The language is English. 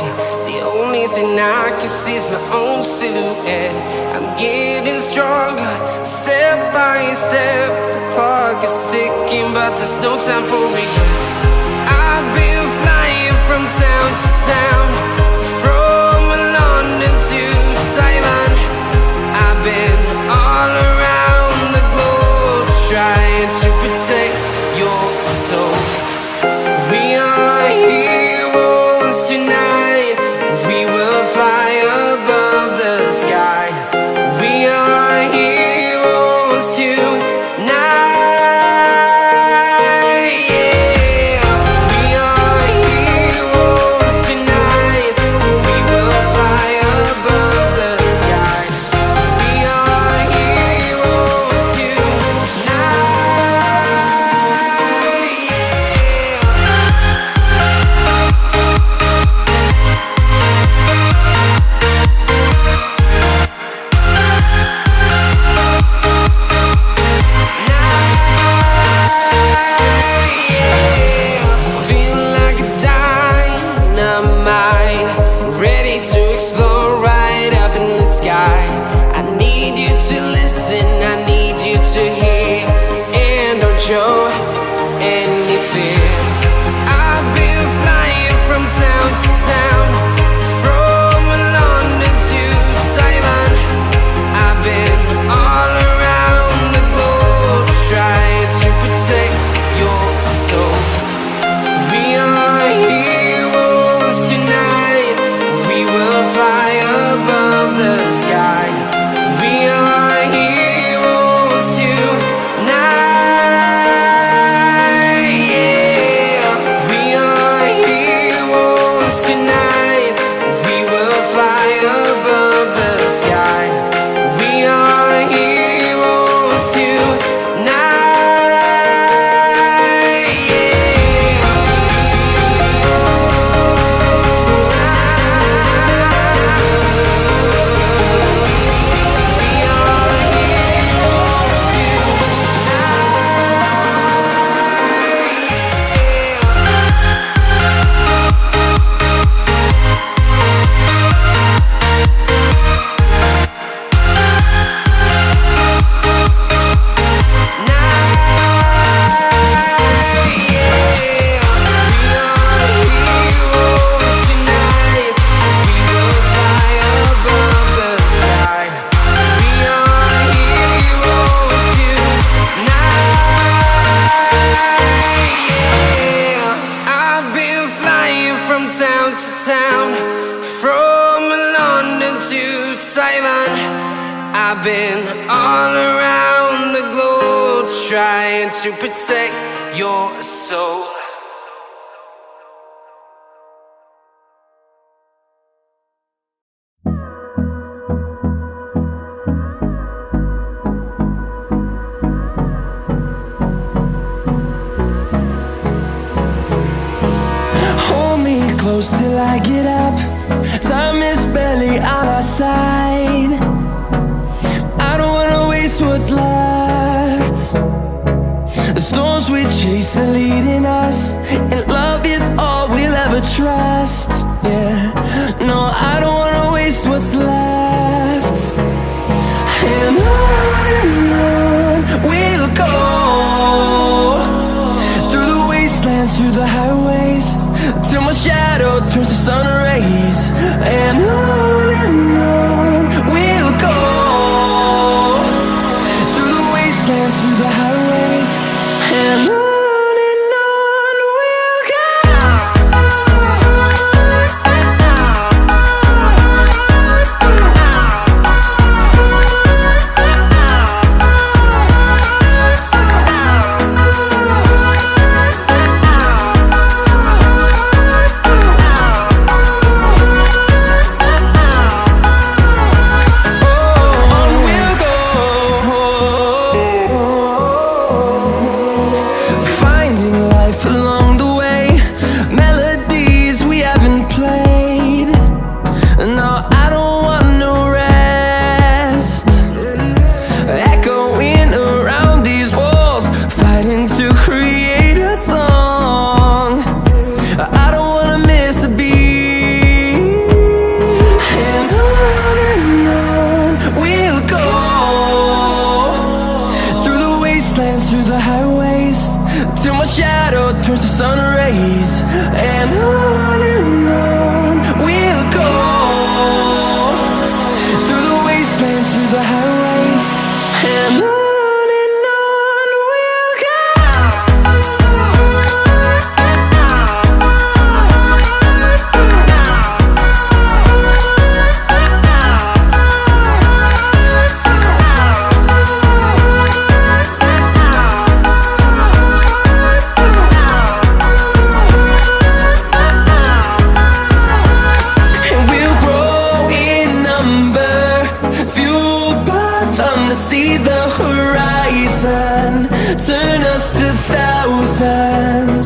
empty. The only thing I can see is my own silhouette. I'm getting stronger, step by step. The clock is ticking, but there's no time for regrets. I've been flying from town to town, from London to Taiwan. I've been all around the globe, trying to protect your soul. We are heroes tonight. We will fly above the sky. We are heroes tonight. Show any fear. I've been flying from town to town, from London to Taiwan. I've been all around the globe, trying to protect your soul. We are heroes tonight. We will fly above the sky. We are heroes tonight. Town to town, from London to Taiwan. I've been all around the globe, trying to protect your soul. Close till I get up. Time is barely on our side. I don't wanna waste what's left. The storms we chase are leading us, and love is all we'll ever trust. Yeah, no, I don't wanna waste what's left. And on we'll go, through the wastelands, through the highways, till my shadow turns to sun rays. And on we'll go, through the wastelands, through the highways. And on we'll go. turns to sun rays, and on we'll go, through the wastelands, through the highways, and on we'll go. See the horizon, turn us to thousands.